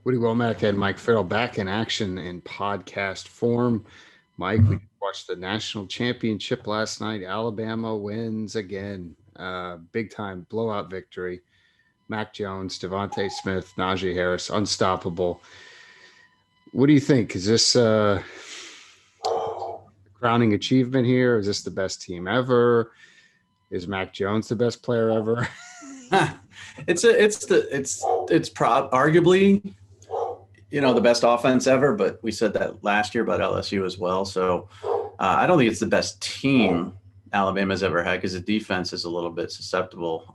Woody Wommack and Mike Farrell back in action in podcast form. Mike, we watched the national championship last night. Alabama wins again. Big time blowout victory. Mac Jones, Devontae Smith, Najee Harris, unstoppable. What do you think? Is this a crowning achievement here? Is this the best team ever? Is Mac Jones the best player ever? It's arguably, the best offense ever, but we said that last year about LSU as well. So I don't think it's the best team Alabama's ever had because the defense is a little bit susceptible.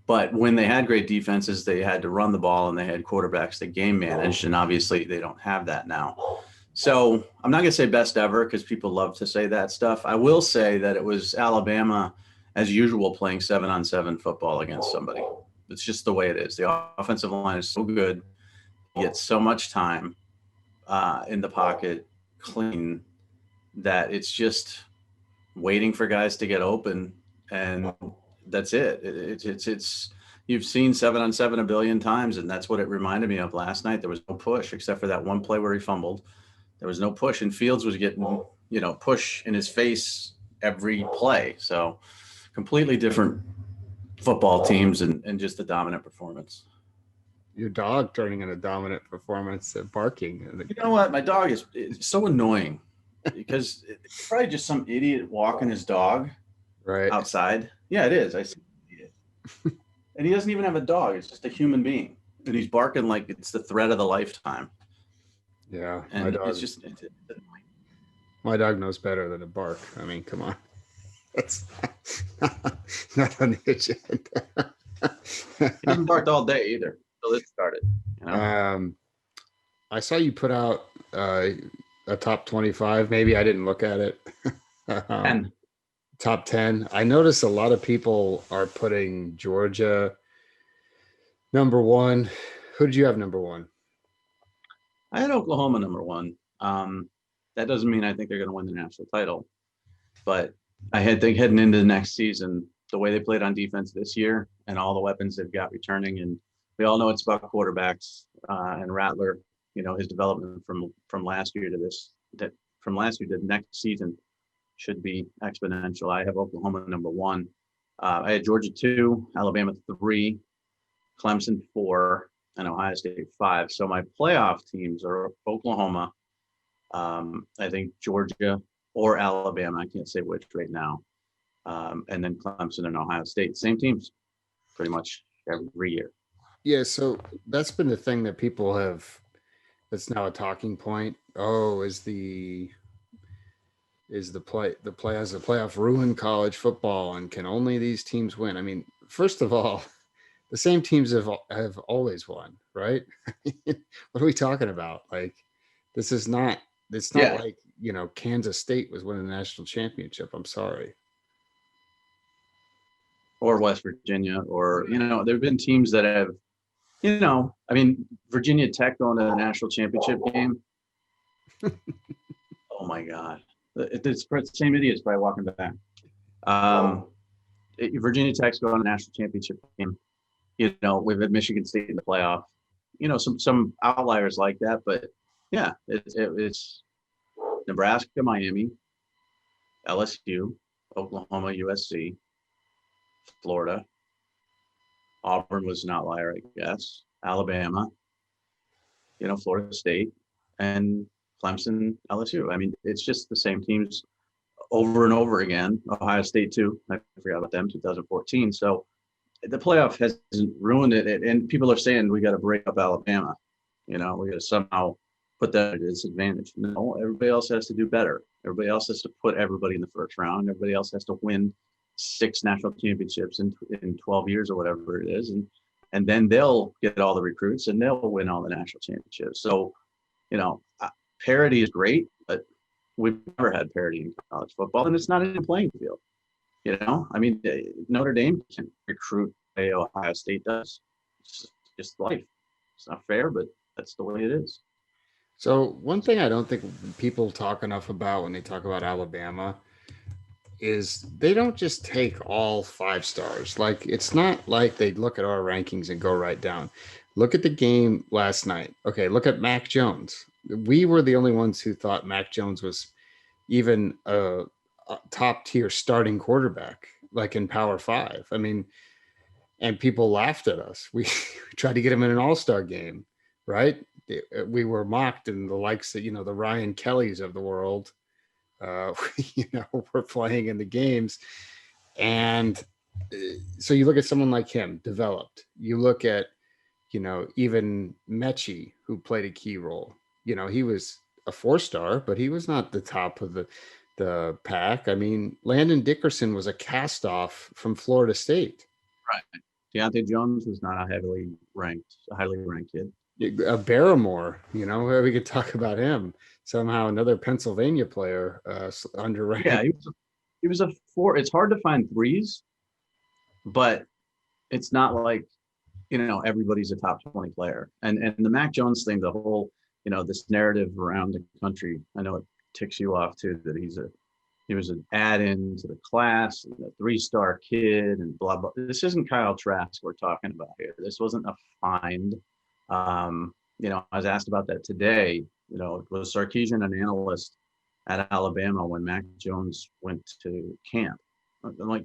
But when they had great defenses, they had to run the ball and they had quarterbacks that game managed. And obviously they don't have that now. So I'm not going to say best ever because people love to say that stuff. I will say that it was Alabama, as usual, playing 7-on-7 football against somebody. It's just the way it is. The offensive line is so good. You get so much time in the pocket, clean, that it's just waiting for guys to get open, and that's it. It's you've seen 7-on-7 a billion times, and that's what it reminded me of last night. There was no push except for that one play where he fumbled. There was no push, and Fields was getting, push in his face every play. So completely different football teams and just a dominant performance. Your dog turning in a dominant performance and barking. You know what? My dog is so annoying because it's probably just some idiot walking his dog outside. Yeah, it is. I see it. And he doesn't even have a dog. It's just a human being. And he's barking like it's the threat of the lifetime. Yeah. And it's just it's annoying. My dog knows better than to bark. I mean, come on. That's not on the agenda. He hasn't barked all day either. So this started. I saw you put out a top 25. Maybe I didn't look at it. 10. Top 10. I noticed a lot of people are putting Georgia number one. Who did you have number one? I had Oklahoma number one. That doesn't mean I think they're going to win the national title, but I think heading into the next season, the way they played on defense this year and all the weapons they've got returning, and we all know it's about quarterbacks and Rattler. His development from last year to from last year to the next season should be exponential. I have Oklahoma number one. I had Georgia 2, Alabama 3, Clemson 4, and Ohio State 5. So my playoff teams are Oklahoma. I think Georgia or Alabama. I can't say which right now. And then Clemson and Ohio State. Same teams pretty much every year. Yeah, so that's been the thing that people have, that's now a talking point. Oh, has the playoff ruin college football, and can only these teams win? I mean, first of all, the same teams have always won, right? What are we talking about? Like, this is not, it's not like, Kansas State was winning the national championship. I'm sorry. Or West Virginia, or, there have been teams that have, Virginia Tech going to the national championship game. Oh my God. It's the same idiots probably walking back. Virginia Tech's going to the national championship game. We've had Michigan State in the playoff. Some outliers like that, but yeah, it's Nebraska, Miami, LSU, Oklahoma, USC, Florida. Auburn was an outlier, I guess. Alabama, Florida State, and Clemson, LSU. I mean, it's just the same teams over and over again. Ohio State too. I forgot about them, 2014. So the playoff hasn't ruined it. And people are saying we got to break up Alabama. We got to somehow put that at a disadvantage. No, everybody else has to do better. Everybody else has to put everybody in the first round. Everybody else has to win 6 national championships in 12 years or whatever it is. And then they'll get all the recruits and they'll win all the national championships. So, parity is great, but we've never had parity in college football, and it's not in a playing field. Notre Dame can recruit the way Ohio State does. It's just life. It's not fair, but that's the way it is. So one thing I don't think people talk enough about when they talk about Alabama is they don't just take all 5 stars. Like, it's not like they look at our rankings and go right down. Look at the game last night. Okay, look at Mac Jones. We were the only ones who thought Mac Jones was even a top tier starting quarterback, like in Power Five. I mean, and people laughed at us. We tried to get him in an all-star game, right? We were mocked, and the likes that, the Ryan Kellys of the world, were playing in the games. And so you look at someone like him, developed. You look at, even Mechie, who played a key role. He was a 4-star, but he was not the top of the pack. I mean, Landon Dickerson was a cast-off from Florida State. Right. Deontay Jones was not a highly ranked kid. Barrymore, we could talk about him. Somehow another Pennsylvania player underranked. Yeah, he was a 4. It's hard to find 3s, but it's not like, everybody's a top 20 player. And the Mac Jones thing, the whole, this narrative around the country, I know it ticks you off too, that he was an add-in to the class, a 3-star kid, and blah blah. This isn't Kyle Trask we're talking about here. This wasn't a find. I was asked about that today. Was Sarkisian an analyst at Alabama when Mac Jones went to camp? I'm like,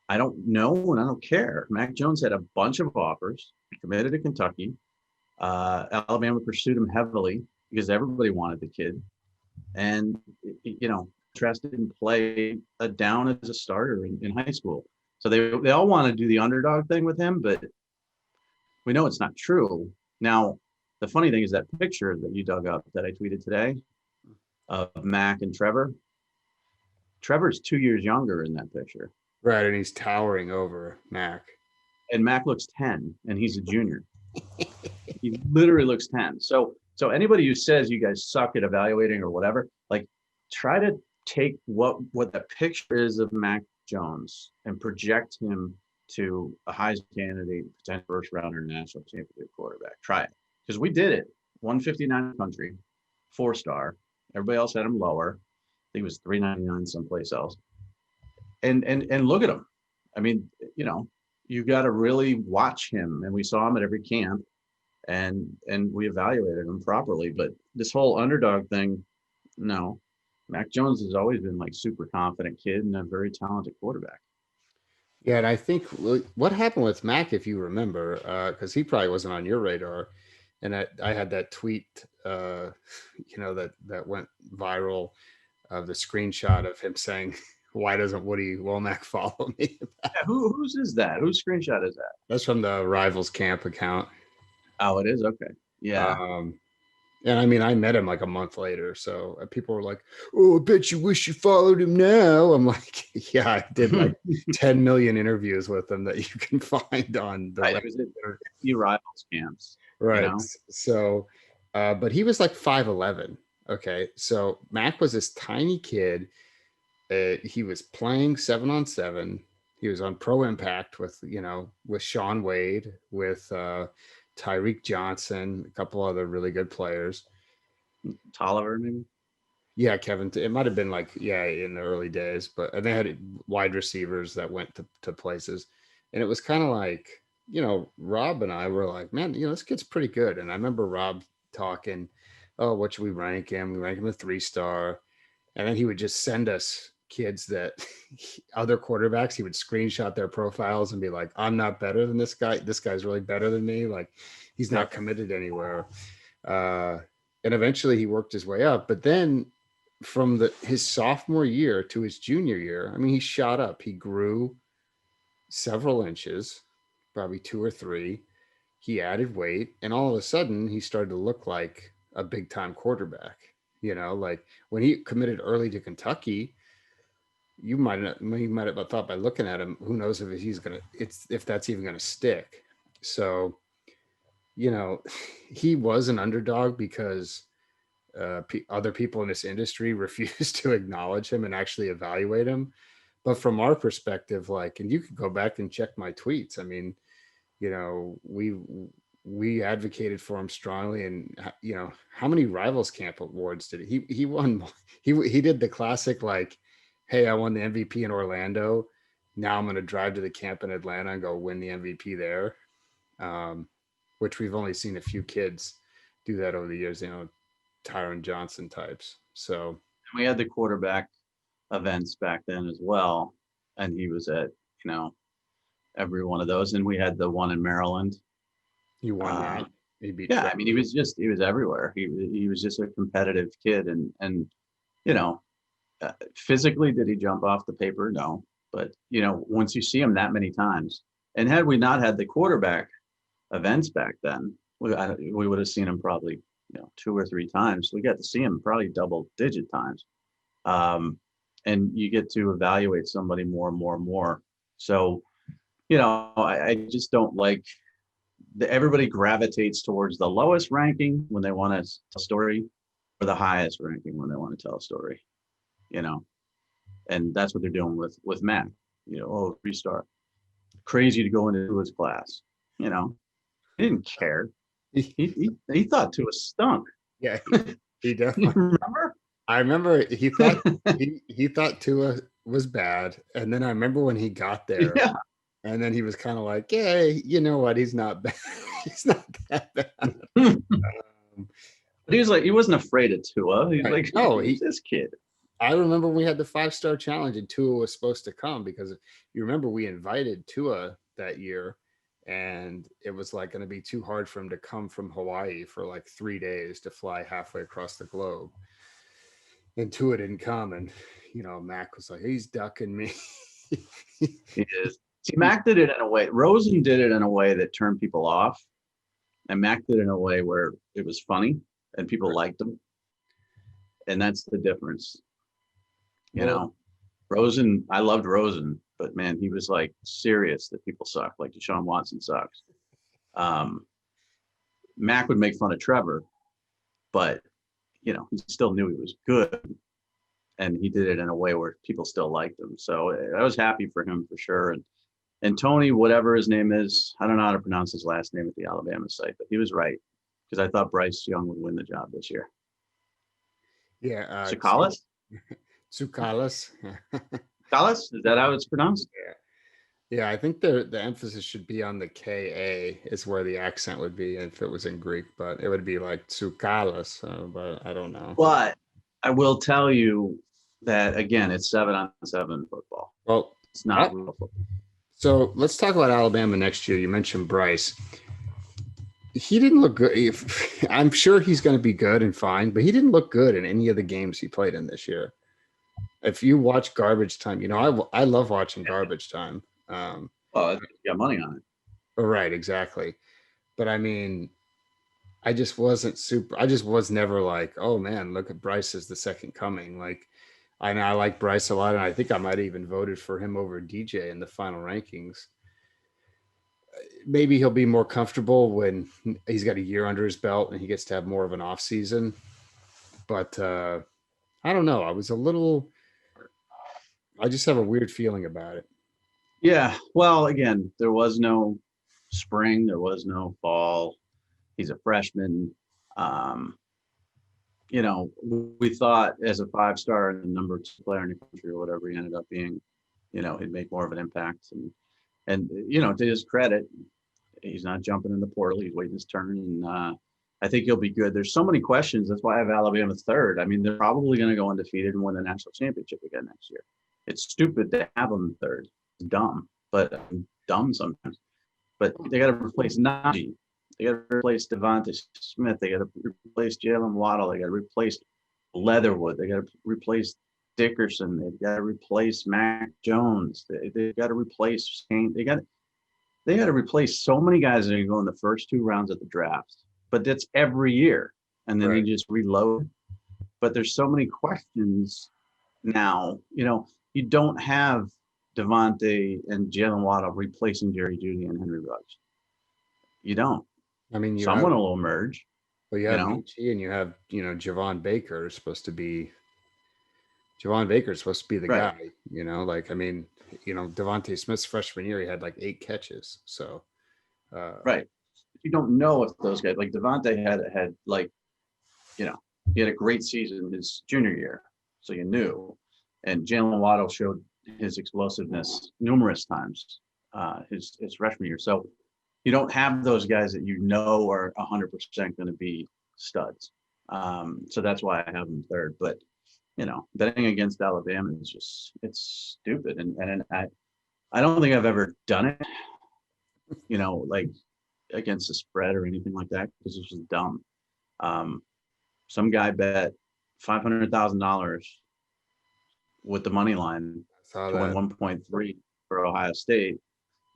I don't know, and I don't care. Mac Jones had a bunch of offers. He committed to Kentucky. Alabama pursued him heavily because everybody wanted the kid. And, Trask didn't play a down as a starter in high school. So they all want to do the underdog thing with him, but we know it's not true. Now, the funny thing is that picture that you dug up that I tweeted today of Mac and Trevor. Trevor's 2 years younger in that picture. Right, and he's towering over Mac. And Mac looks 10, and he's a junior. He literally looks 10. So anybody who says you guys suck at evaluating or whatever, like, try to take what the picture is of Mac Jones and project him to a Heisman candidate, potential first rounder, national championship quarterback. Try it, because we did it. 159 country, 4-star. Everybody else had him lower. I think it was 399 someplace else. And look at him. I mean, you got to really watch him. And we saw him at every camp, and we evaluated him properly. But this whole underdog thing, no. Mac Jones has always been like super confident kid and a very talented quarterback. Yeah, and I think what happened with Mac, if you remember, because he probably wasn't on your radar, and I had that tweet, that went viral, of the screenshot of him saying, "Why doesn't Woody Wommack follow me?" Yeah, whose is that? Whose screenshot is that? That's from the Rivals Camp account. Oh, it is? Okay. Yeah. And I mean, I met him like a month later. So people were like, "Oh, I bet you wish you followed him now." I'm like, yeah, I did like 10 million interviews with him that you can find on the few Rivals camps. Right. So, but he was like 5'11". Okay. So Mac was this tiny kid. He was playing 7-on-7. He was on Pro Impact with Sean Wade, with Tyreek Johnson, a couple other really good players. Tolliver, maybe? Yeah, Kevin. It might have been in the early days, and they had wide receivers that went to places. And it was kind of like, Rob and I were like, man, this kid's pretty good. And I remember Rob talking, oh, what should we rank him? We rank him a 3-star. And then he would just send us kids that other quarterbacks, he would screenshot their profiles and be like, I'm not better than this guy. This guy's really better than me. Like, he's not committed anywhere. And eventually he worked his way up. But then from his sophomore year to his junior year, I mean, he shot up. He grew several inches, probably 2 or 3. He added weight, and all of a sudden he started to look like a big time quarterback. Like when he committed early to Kentucky, you might have thought by looking at him, who knows if that's even gonna stick. So, he was an underdog because other people in this industry refused to acknowledge him and actually evaluate him. But from our perspective, and you could go back and check my tweets. I mean, we advocated for him strongly, and how many Rivals Camp awards did he won? He did the classic, like, hey, I won the MVP in Orlando. Now I'm going to drive to the camp in Atlanta and go win the MVP there. which we've only seen a few kids do that over the years, Tyron Johnson types. So we had the quarterback events back then as well, and he was at every one of those. And we had the one in Maryland. he won that. He beat Yeah, I mean, he was everywhere. He was just a competitive kid, and physically, did he jump off the paper? No, but once you see him that many times, and had we not had the quarterback events back then, we would have seen him probably 2 or 3 times. We got to see him probably double-digit times, and you get to evaluate somebody more and more and more. So, I just don't like everybody gravitates towards the lowest ranking when they want to tell a story, or the highest ranking when they want to tell a story. And that's what they're doing with Matt. 3-star, crazy to go into his class. He didn't care. He thought Tua stunk. Yeah, he definitely. You remember? I remember he thought he thought Tua was bad, and then I remember when he got there, Yeah. And then he was kind of like, yeah, you know what? He's not bad. He's not that bad. But he was like, he wasn't afraid of Tua. He's like, no, he's this kid. I remember we had the 5-star challenge and Tua was supposed to come, because you remember we invited Tua that year, and it was like going to be too hard for him to come from Hawaii for like 3 days to fly halfway across the globe. And Tua didn't come, and Mac was like, he's ducking me. He is. See, Mac did it in a way. Rosen did it in a way that turned people off, and Mac did it in a way where it was funny and people liked him. And that's the difference. Rosen, I loved Rosen, but man, he was like serious that people suck, like Deshaun Watson sucks. Mac would make fun of Trevor, but he still knew he was good, and he did it in a way where people still liked him. So I was happy for him for sure. And Tony, whatever his name is, I don't know how to pronounce his last name at the Alabama site, but he was right, because I thought Bryce Young would win the job this year. Yeah. Tsoukalas? Tsoukalas. Tsoukalas? Is that how it's pronounced? Yeah, I think the emphasis should be on the K-A is where the accent would be if it was in Greek, but it would be like Tsoukalas, but I don't know. But I will tell you that, again, it's 7-on-7 football. Well, it's not real football. So let's talk about Alabama next year. You mentioned Bryce. He didn't look good. I'm sure he's going to be good and fine, but he didn't look good in any of the games he played in this year. If you watch Garbage Time, I love watching Garbage Time. You got money on it. Right, exactly. But I mean, I just was never like, oh man, look at Bryce as the second coming. Like, I like Bryce a lot, and I think I might have even voted for him over DJ in the final rankings. Maybe he'll be more comfortable when he's got a year under his belt and he gets to have more of an off season. But I don't know. I just have a weird feeling about it. Yeah. Well, again, there was no spring. There was no fall. He's a freshman. We thought as a 5-star and the number 2 player in the country or whatever he ended up being, he'd make more of an impact. And to his credit, he's not jumping in the portal. He's waiting his turn. And I think he'll be good. There's so many questions. That's why I have Alabama 3rd. I mean, they're probably going to go undefeated and win the national championship again next year. It's stupid to have them 3rd. It's dumb, but dumb sometimes. But they got to replace Najee. They got to replace Devontae Smith. They got to replace Jalen Waddle. They got to replace Leatherwood. They got to replace Dickerson. They've got to replace Mac Jones. They got to replace Shane. They got to replace so many guys that are going to go in the first 2 rounds of the draft. But that's every year, and then you just reload. But there's so many questions now. You don't have Devontae and Jalen Waddle replacing Jerry Jeudy and Henry Ruggs. You don't. I mean, someone will emerge. Well, you have Michi and you have Javon Baker is supposed to be. Javon Baker is supposed to be the guy. Devontae Smith's freshman year he had like 8 catches. So. Right. You don't know if those guys like Devontae had like, he had a great season his junior year, so you knew, and Jalen Waddle showed his explosiveness numerous times his freshman year. So you don't have those guys that are 100% going to be studs. So that's why I have them third. But betting against Alabama is it's stupid, and I don't think I've ever done it. Like against the spread or anything like that, because it's just dumb. Some guy bet $500,000 with the money line to win 1.3 for Ohio State.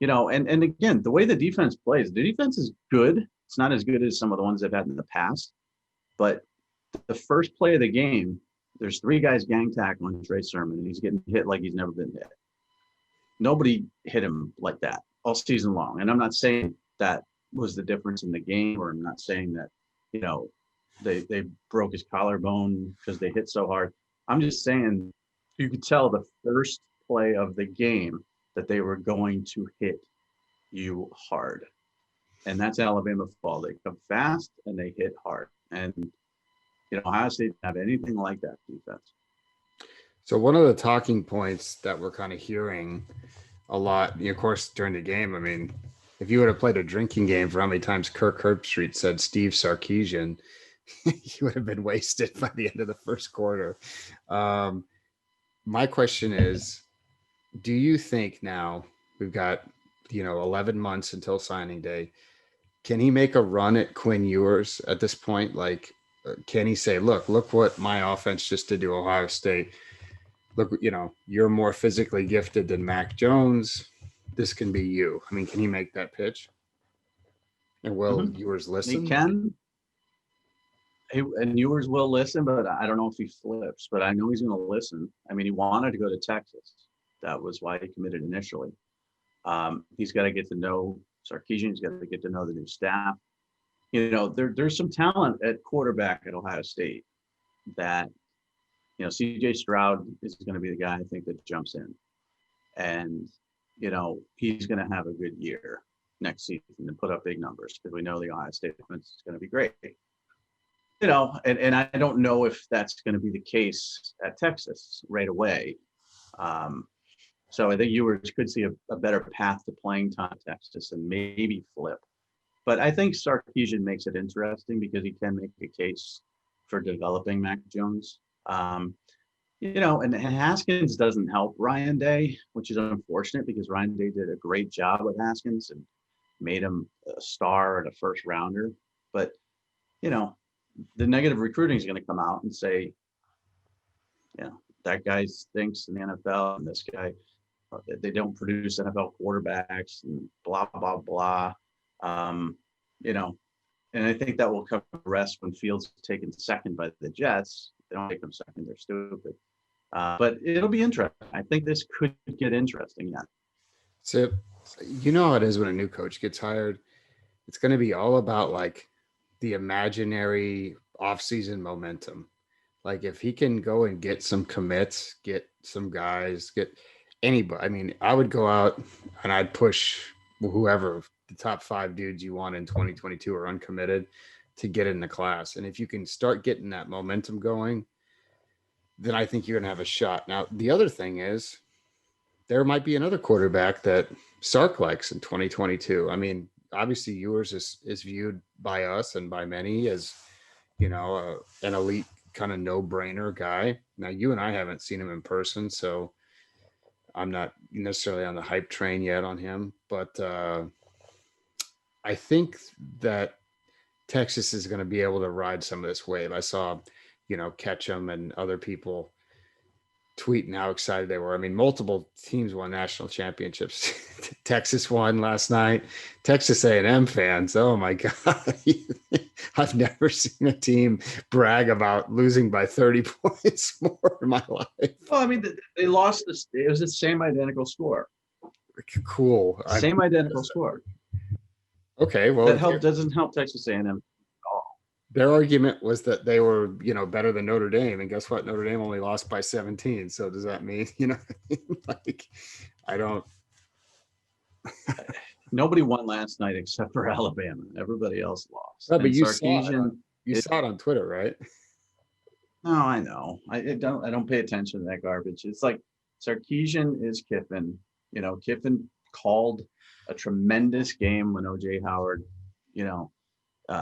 And again, the way the defense plays, the defense is good. It's not as good as some of the ones they've had in the past, but the first play of the game, there's 3 guys gang tackling Trey Sermon, and he's getting hit like he's never been hit. Nobody hit him like that all season long. And I'm not saying that was the difference in the game, or I'm not saying that, they broke his collarbone because they hit so hard. I'm just saying you could tell the first play of the game that they were going to hit you hard. And that's Alabama football. They come fast and they hit hard. And, Ohio State didn't have anything like that defense. So one of the talking points that we're kind of hearing a lot, of course, during the game, I mean, if you would have played a drinking game for how many times Kirk Herbstreit said Steve Sarkisian, you would have been wasted by the end of the first quarter. My question is, do you think now we've got, 11 months until signing day, can he make a run at Quinn Ewers at this point? Like, can he say, look what my offense just did to Ohio State. Look, you're more physically gifted than Mac Jones. This can be you. I mean, can he make that pitch? And will Ewers listen? He can. And Ewers will listen, but I don't know if he flips. But I know he's going to listen. I mean, he wanted to go to Texas. That was why he committed initially. He's got to get to know Sarkisian. He's got to get to know the new staff. There's some talent at quarterback at Ohio State that, C.J. Stroud is going to be the guy I think that jumps in. And, he's going to have a good year next season and put up big numbers, because we know the Ohio State defense is going to be great. And I don't know if that's going to be the case at Texas right away. So I think Ewers could see a better path to playing time at Texas and maybe flip. But I think Sarkisian makes it interesting because he can make a case for developing Mac Jones. And Haskins doesn't help Ryan Day, which is unfortunate because Ryan Day did a great job with Haskins and made him a star and a first rounder. But, the negative recruiting is going to come out and say, that guy stinks in the NFL and this guy, they don't produce NFL quarterbacks and blah, blah, blah. And I think that will come to rest when Fields is taken second by the Jets. They don't take them second, they're stupid. But it'll be interesting. I think this could get interesting, yeah. So, how it is when a new coach gets hired. It's going to be all about like the imaginary offseason momentum. Like if he can go and get some commits, get some guys, get anybody. I mean, I would go out and I'd push whoever the top 5 dudes you want in 2022 are uncommitted to get in the class. And if you can start getting that momentum going, then I think you're going to have a shot. Now, the other thing is there might be another quarterback that Sark likes in 2022. I mean, obviously Ewers is viewed by us and by many as, an elite kind of no-brainer guy. Now, you and I haven't seen him in person, so I'm not necessarily on the hype train yet on him. But I think that Texas is going to be able to ride some of this wave. I saw, Ketchum and other people tweeting how excited they were. I mean, multiple teams won national championships. Texas won last night. Texas A&M fans, oh my God. I've never seen a team brag about losing by 30 points more in my life. Well, I mean, they lost this. It was the same identical score. Cool. Same identical score. Okay, well, that doesn't help Texas A&M at all. Their argument was that they were, better than Notre Dame, and guess what? Notre Dame only lost by 17. So does that mean, like, I don't. Nobody won last night except for Alabama. Everybody else lost. No, but you saw it on Twitter, right? No, I know. I don't pay attention to that garbage. It's like Sarkisian is Kiffin. Kiffin called a tremendous game when OJ Howard,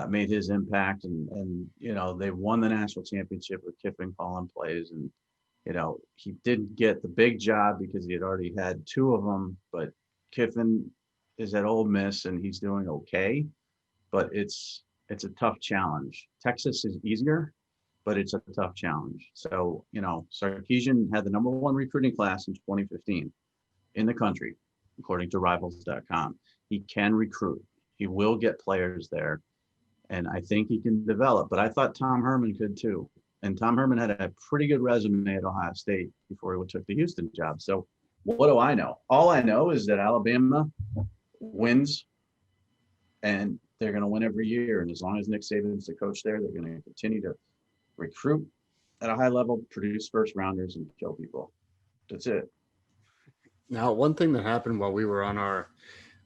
made his impact, and they won the national championship with Kiffin calling plays, and he didn't get the big job because he had already had two of them, but Kiffin is at Ole Miss and he's doing okay, but it's a tough challenge. Texas is easier, but it's a tough challenge. So, Sarkisian had the #1 recruiting class in 2015 in the country, according to Rivals.com. He can recruit. He will get players there, and I think he can develop. But I thought Tom Herman could too. And Tom Herman had a pretty good resume at Ohio State before he took the Houston job. So what do I know? All I know is that Alabama wins, and they're going to win every year. And as long as Nick Saban's the coach there, they're going to continue to recruit at a high level, produce first rounders, and kill people. That's it. Now, one thing that happened while we were on our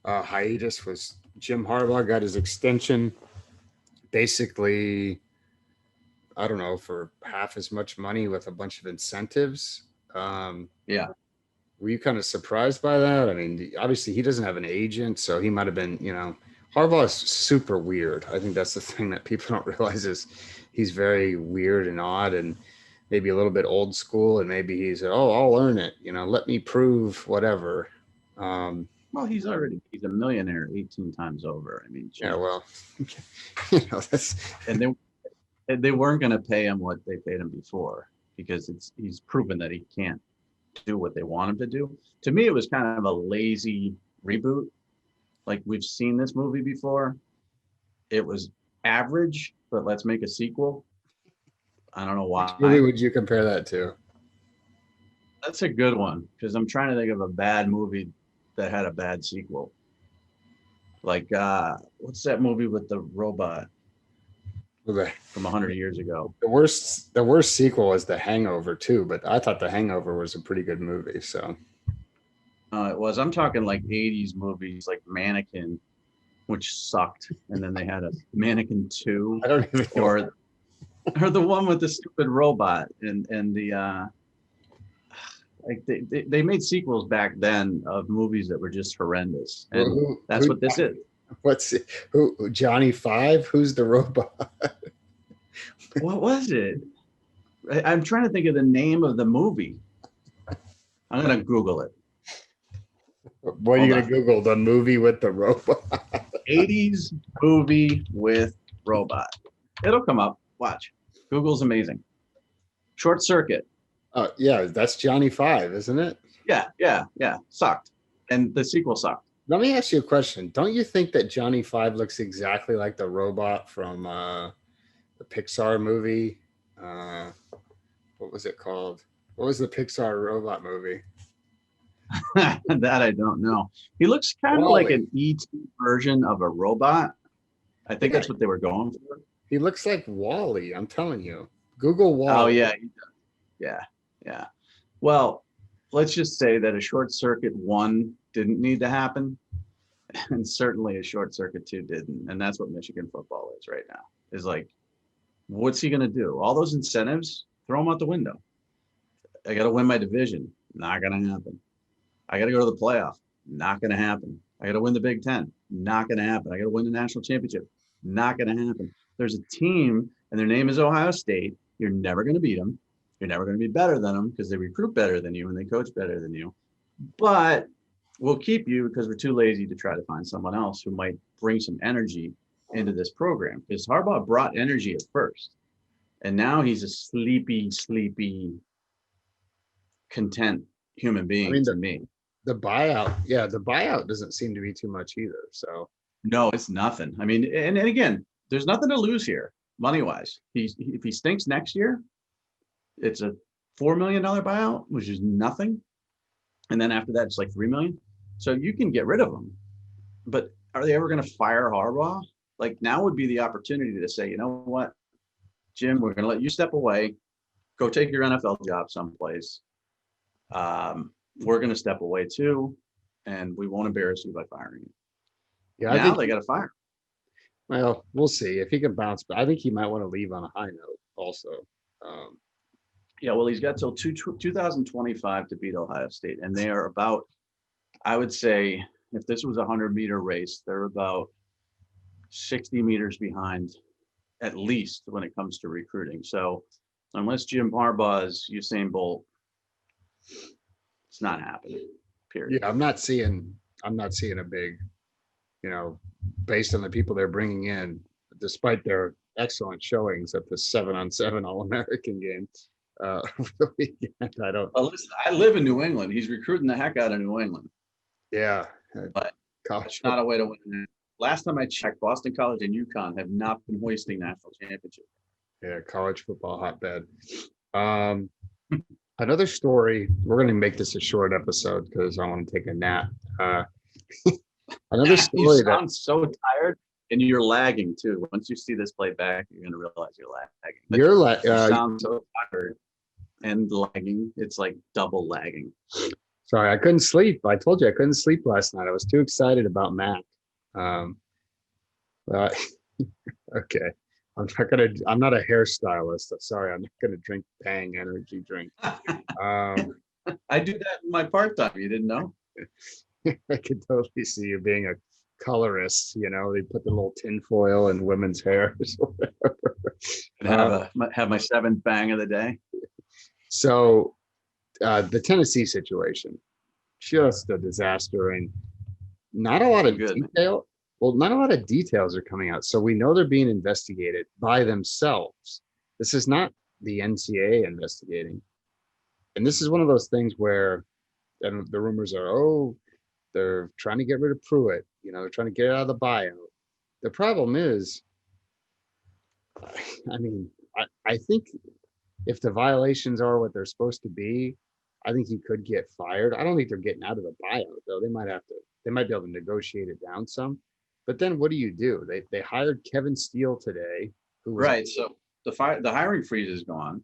hiatus was Jim Harbaugh got his extension basically, I don't know, for half as much money with a bunch of incentives. Yeah. Were you kind of surprised by that? I mean, obviously he doesn't have an agent, so he might have been, Harbaugh is super weird. I think that's the thing that people don't realize is he's very weird and odd and maybe a little bit old school. And maybe he's, I'll earn it. Let me prove whatever. Well, he's a millionaire 18 times over. I mean, yeah, well, that's, and they weren't going to pay him what they paid him before because he's proven that he can't do what they want him to do. To me, it was kind of a lazy reboot. Like, we've seen this movie before. It was average, but let's make a sequel. I don't know why. Which movie would you compare that to? That's a good one, because I'm trying to think of a bad movie that had a bad sequel. Like, what's that movie with the robot from 100 years ago? The worst sequel was The Hangover too, but I thought The Hangover was a pretty good movie. So it was. I'm talking like 80s movies, like Mannequin, which sucked, and then they had a Mannequin 2. I don't even know. Or the one with the stupid robot and the like they made sequels back then of movies that were just horrendous, and that's what this is. Johnny Five? Who's the robot? What was it? I'm trying to think of the name of the movie. I'm gonna Google it. What are you gonna Google? The movie with the robot? 80s movie with robot. It'll come up. Watch. Google's amazing. Short Circuit. Yeah, that's Johnny Five, isn't it? Yeah. Sucked. And the sequel sucked. Let me ask you a question. Don't you think that Johnny Five looks exactly like the robot from the Pixar movie? What was it called? What was the Pixar robot movie? That I don't know. He looks kind of like an ET version of a robot. I think that's what they were going for. He looks like Wall-E. I'm telling you. Google Wall-E. Oh yeah, he does. Yeah. Well, let's just say that a Short Circuit 1 didn't need to happen, and certainly a Short Circuit 2 didn't. And that's what Michigan football is right now. Is like, what's he going to do? All those incentives, throw them out the window. I got to win my division. Not going to happen. I got to go to the playoff. Not going to happen. I got to win the Big Ten. Not going to happen. I got to win the national championship. Not going to happen. There's a team, and their name is Ohio State. You're never going to beat them. You're never going to be better than them because they recruit better than you and they coach better than you. But we'll keep you because we're too lazy to try to find someone else who might bring some energy into this program. Because Harbaugh brought energy at first, and now he's a sleepy, content human being to me. The buyout doesn't seem to be too much either. So no, it's nothing. I mean, and again, there's nothing to lose here money-wise. If he stinks next year, it's a $4 million buyout, which is nothing. And then after that, it's like $3 million. So you can get rid of him. But are they ever going to fire Harbaugh? Like, now would be the opportunity to say, you know what, Jim, we're going to let you step away. Go take your NFL job someplace. We're going to step away too, and we won't embarrass you by firing you. Yeah, now they got to fire him. Well, we'll see if he can bounce. But I think he might want to leave on a high note also. Yeah, well, he's got till 2025 to beat Ohio State, and they are about, I would say, if this was a 100-meter race, they're about 60 meters behind, at least when it comes to recruiting. So unless Jim Harbaugh is Usain Bolt, it's not happening. Period. Yeah, I'm not seeing a big, based on the people they're bringing in, despite their excellent showings at the 7-on-7 All-American game over the weekend. Well, listen, I live in New England. He's recruiting the heck out of New England. Yeah, but it's not a way to win. Last time I checked, Boston College and UConn have not been hoisting national championship. Yeah, college football hotbed. Another story. We're going to make this a short episode because I want to take a nap. Another story. You sound so tired, and you're lagging too. Once you see this play back, you're going to realize you're lagging. You sound so tired and lagging. It's like double lagging. Sorry, I couldn't sleep. I told you I couldn't sleep last night. I was too excited about Mac. Okay. I'm not a hairstylist. Sorry, I'm not gonna drink Bang energy drink. I do that in my part-time. You didn't know? I could totally see you being a colorist. They put the little tinfoil in women's hair. And have my 7th bang of the day. So the Tennessee situation, just a disaster, and not a lot of detail. Well, not a lot of details are coming out. So we know they're being investigated by themselves. This is not the NCAA investigating. And this is one of those things where the rumors are, they're trying to get rid of Pruitt. They're trying to get out of the buyout. The problem is, I think if the violations are what they're supposed to be, I think he could get fired. I don't think they're getting out of the buyout, though. They might be able to negotiate it down some. But then what do? They hired Kevin Steele today. Right. So the hiring freeze is gone.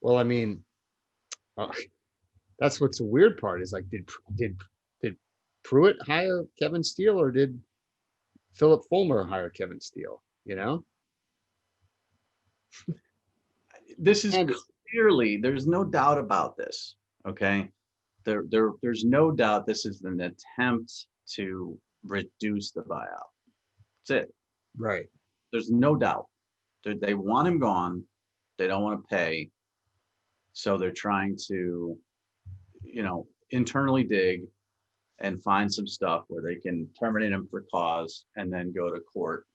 Well, that's what's the weird part is like, did Pruitt hire Kevin Steele or did Philip Fulmer hire Kevin Steele? This is clearly, there's no doubt about this. Okay. There's no doubt this is an attempt to reduce the buyout. That's it. Right. There's no doubt. They want him gone. They don't want to pay. So they're trying to, internally dig and find some stuff where they can terminate him for cause and then go to court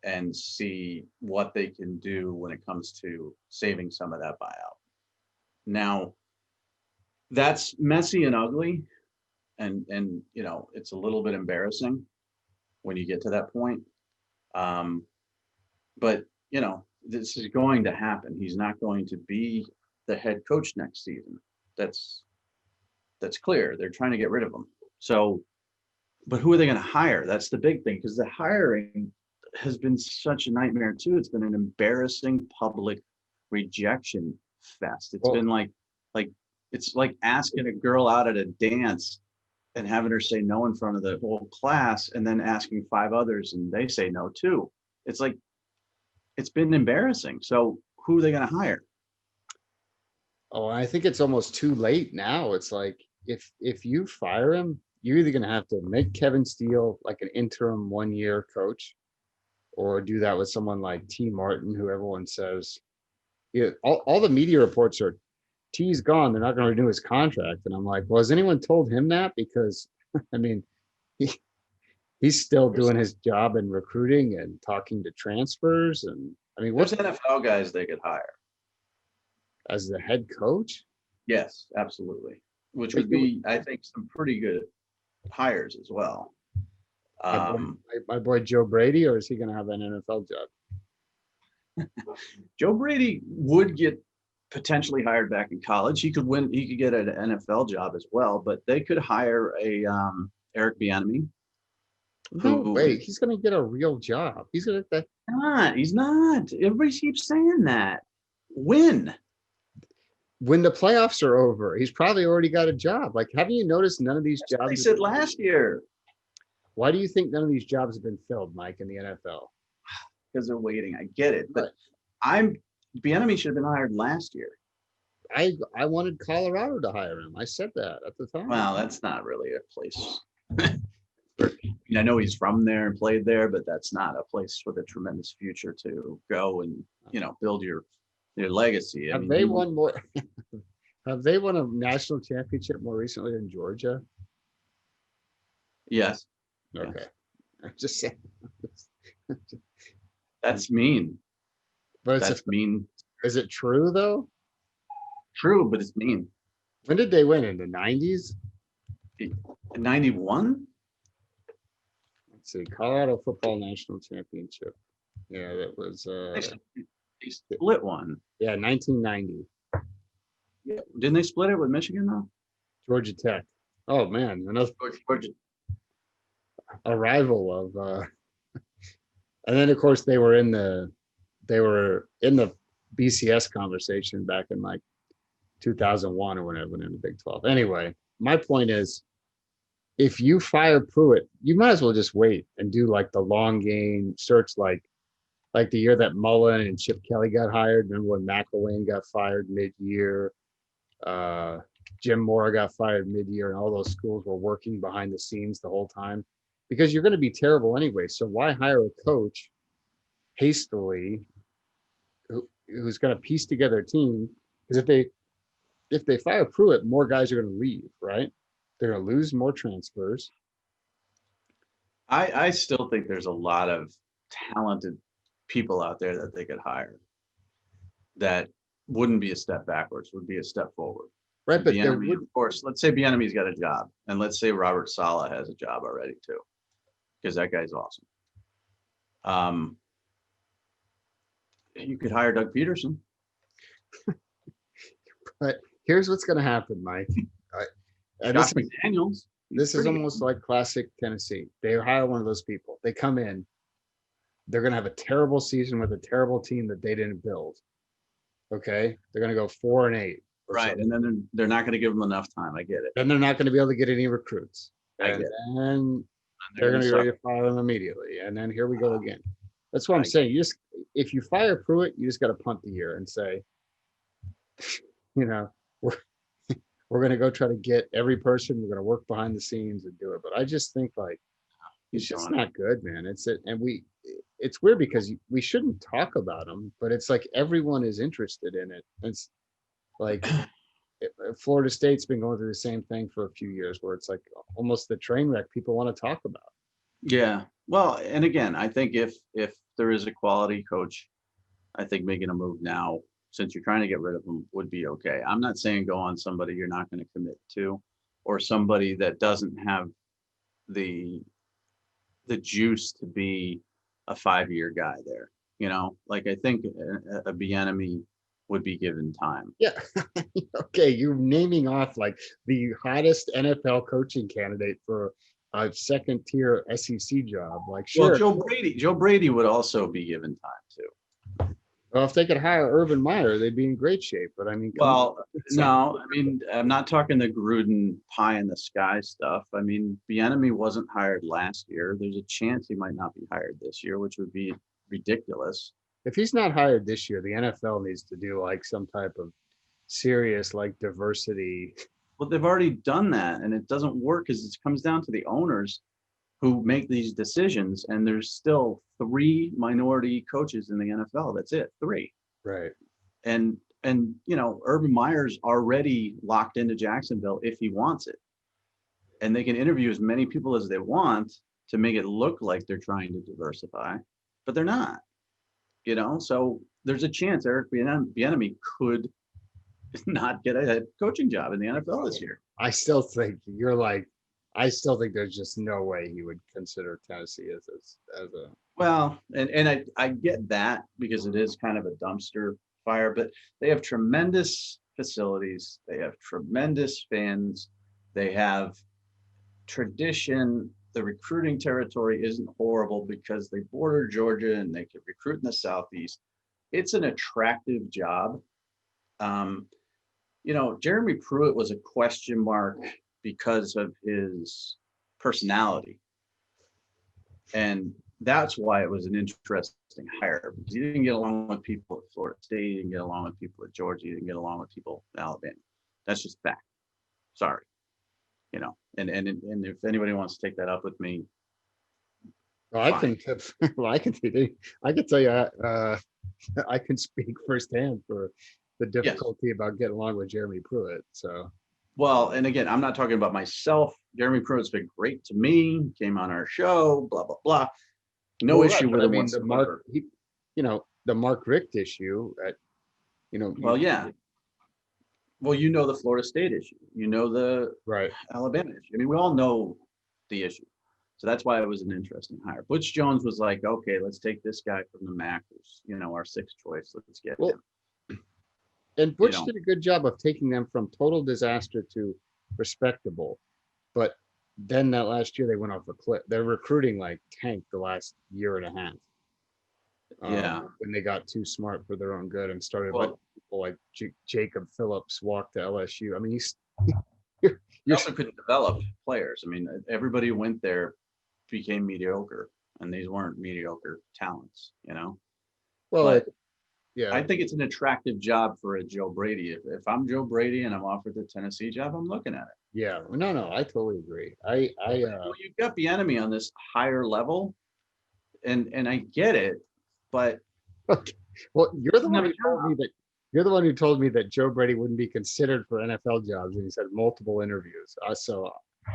and see what they can do when it comes to saving some of that buyout. Now, that's messy and ugly. And it's a little bit embarrassing when you get to that point. But this is going to happen. He's not going to be the head coach next season. That's clear. They're trying to get rid of him. So, but who are they going to hire? That's the big thing, because the hiring has been such a nightmare too. It's been an embarrassing public rejection fest. It's been like it's like asking a girl out at a dance and having her say no in front of the whole class and then asking 5 others and they say no too. It's like, it's been embarrassing. So who are they going to hire? Oh, I think it's almost too late now. It's like, if you fire him, you're either going to have to make Kevin Steele like an interim 1-year coach, or do that with someone like T. Martin, who everyone says, all the media reports are T's gone. They're not going to renew his contract. And I'm like, well, has anyone told him that? Because he's still doing his job in recruiting and talking to transfers. And what's NFL guys they could hire as the head coach? Yes, absolutely. Which would be, I think, some pretty good hires as well. My boy Joe Brady, or is he going to have an NFL job? Joe Brady would get potentially hired back in college. He could get an NFL job as well, but they could hire a Eric Bieniemy. No way, he's going to get a real job. He's going to. He's not. Everybody keeps saying that. When the playoffs are over, he's probably already got a job. Like, haven't you noticed none of these jobs? They said last year. Why do you think none of these jobs have been filled, Mike, in the NFL? Because they're waiting. I get it, but Bieniemy should have been hired last year. I wanted Colorado to hire him. I said that at the time. Well, that's not really a place I know he's from there and played there, but that's not a place with a tremendous future to go and, build your legacy. Have they won more? Have they won a national championship more recently than Georgia? Yes. Okay. I'm just saying. That's mean. But That's mean. Is it true though? True, but it's mean. When did they win? In the 90s? 91? Let's see. Colorado Football National Championship. Yeah, that was They split one. Yeah, 1990. Yeah. Didn't they split it with Michigan though? Georgia Tech. Oh man, another Georgia. a rival of and then of course they were in the BCS conversation back in like 2001 or whenever in the Big 12. Anyway, my point is, if you fire Pruitt, you might as well just wait and do like the long game search, like the year that Mullen and Chip Kelly got hired. Remember when McElwain got fired mid-year? Jim Mora got fired mid-year, and all those schools were working behind the scenes the whole time, because you're going to be terrible anyway. So why hire a coach hastily who's going to piece together a team? Because if they fire Pruitt, more guys are going to leave, right? They're going to lose more transfers. I still think there's a lot of talented people out there that they could hire that wouldn't be a step backwards, would be a step forward. Right, but of course, let's say Bieniemy's got a job, and let's say Robert Saleh has a job already too, because that guy's awesome. You could hire Doug Peterson. But here's what's going to happen, Mike. Josh McDaniels. This is almost like classic Tennessee. They hire one of those people. They come in. They're going to have a terrible season with a terrible team that they didn't build. Okay, they're going to go 4-8. Right, something. And then they're not going to give them enough time. I get it. Then they're not going to be able to get any recruits. I get it. And they're going to be ready to fire them immediately. And then here we go again. That's what I'm saying. If you fire Pruitt, you just got to punt the year and say, we're going to go try to get every person. We're going to work behind the scenes and do it. But I just think it's just not good, man. It's weird because we shouldn't talk about them, but it's like everyone is interested in it. It's like Florida State's been going through the same thing for a few years, where it's like almost the train wreck people want to talk about. Yeah. Well, and again, I think if there is a quality coach, I think making a move now, since you're trying to get rid of them, would be okay. I'm not saying go on somebody you're not going to commit to, or somebody that doesn't have the juice to be a 5-year guy there. Like I think a Bieniemy would be given time. Yeah. Okay, you're naming off like the hottest NFL coaching candidate for a second-tier SEC job. Like, sure. Well, Joe Brady would also be given time too. Well, if they could hire Urban Meyer, they'd be in great shape. But I mean, no, I mean, I'm not talking the Gruden pie in the sky stuff. I mean, Bieniemy wasn't hired last year. There's a chance he might not be hired this year, which would be ridiculous. If he's not hired this year, the NFL needs to do like some type of serious like diversity. Well, they've already done that, and it doesn't work because it comes down to the owners who make these decisions, and there's still 3 minority coaches in the NFL. That's it, 3. Right. And Urban Meyer's already locked into Jacksonville if he wants it. And they can interview as many people as they want to make it look like they're trying to diversify, but they're not. So there's a chance Eric Bieniemy could not get a head coaching job in the NFL this year. I still think there's just no way he would consider Tennessee as a. Well, and I get that because it is kind of a dumpster fire, but they have tremendous facilities. They have tremendous fans. They have tradition. The recruiting territory isn't horrible because they border Georgia and they can recruit in the Southeast. It's an attractive job. Jeremy Pruitt was a question mark because of his personality. And that's why it was an interesting hire, because he didn't get along with people at Florida State, he didn't get along with people at Georgia, he didn't get along with people at Alabama. That's just fact. Sorry. and if anybody wants to take that up with me, Well, I can, well, I can tell you, I can speak firsthand for the yes. difficulty about getting along with Jeremy Pruitt. So, Well, and again, I'm not talking about myself. Jeremy Pruitt's been great to me. Came on our show, blah blah blah. No well, issue right, with I him mean, whatsoever. the Mark Richt issue at, Well, yeah. Well, the Florida State issue. The right. Alabama issue. I mean, we all know the issue. So that's why it was an interesting hire. Butch Jones was like, okay, let's take this guy from the MAC, who's, our sixth choice. Let's get Well, him. and Butch did a good job of taking them from total disaster to respectable. But then that last year they went off a cliff. Their recruiting like tanked the last year and a half. Yeah. When they got too smart for their own good and started letting Well, people like Jacob Phillips walk to LSU. I mean, you also couldn't develop players. I mean, everybody who went there became mediocre, and these weren't mediocre talents, well, But yeah, I think it's an attractive job for a Joe Brady. If I'm Joe Brady and I'm offered the Tennessee job, I'm looking at it. yeah. No, I totally agree. Well, you've got the enemy on this higher level, and I get it, but well, you're the one who told me that Joe Brady wouldn't be considered for NFL jobs, and he said multiple interviews.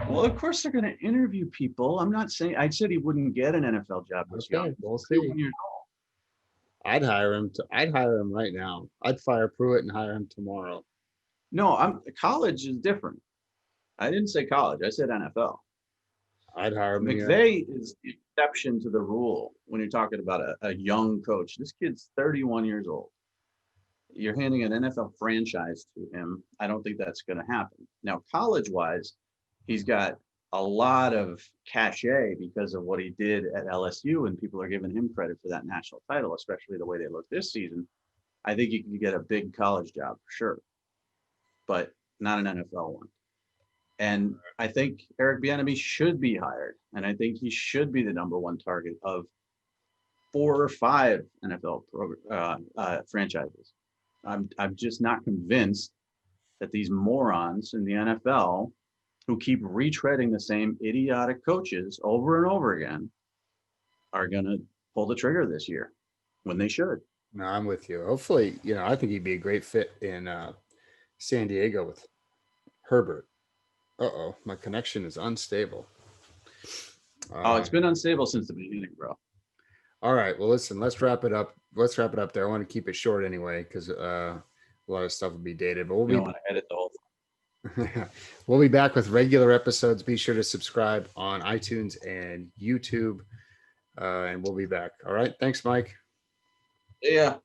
Well, of course they're going to interview people. I'm not saying I said he wouldn't get an NFL job this young. We'll see. I'd hire him. I'd hire him right now. I'd fire Pruitt and hire him tomorrow. No, college is different. I didn't say college. I said NFL. I'd hire him. McVay is the exception to the rule when you're talking about a young coach. This kid's 31 years old. You're handing an NFL franchise to him. I don't think that's going to happen. Now, college-wise, he's got a lot of cachet because of what he did at LSU, and people are giving him credit for that national title, especially the way they look this season. I think you can get a big college job for sure, but not an NFL one. And I think Eric Bieniemy should be hired, and I think he should be the number one target of 4 or 5 NFL franchises. I'm just not convinced that these morons in the NFL who keep retreading the same idiotic coaches over and over again are going to pull the trigger this year when they should. No, I'm with you. Hopefully, I think he'd be a great fit in San Diego with Herbert. Uh-oh, my connection is unstable. It's been unstable since the beginning, bro. All right. Well, listen, let's wrap it up. Let's wrap it up there. I want to keep it short anyway, because a lot of stuff will be dated, but we don't want to edit the whole thing. We'll be back with regular episodes. Be sure to subscribe on iTunes and YouTube, and we'll be back. All right. Thanks, Mike. Yeah.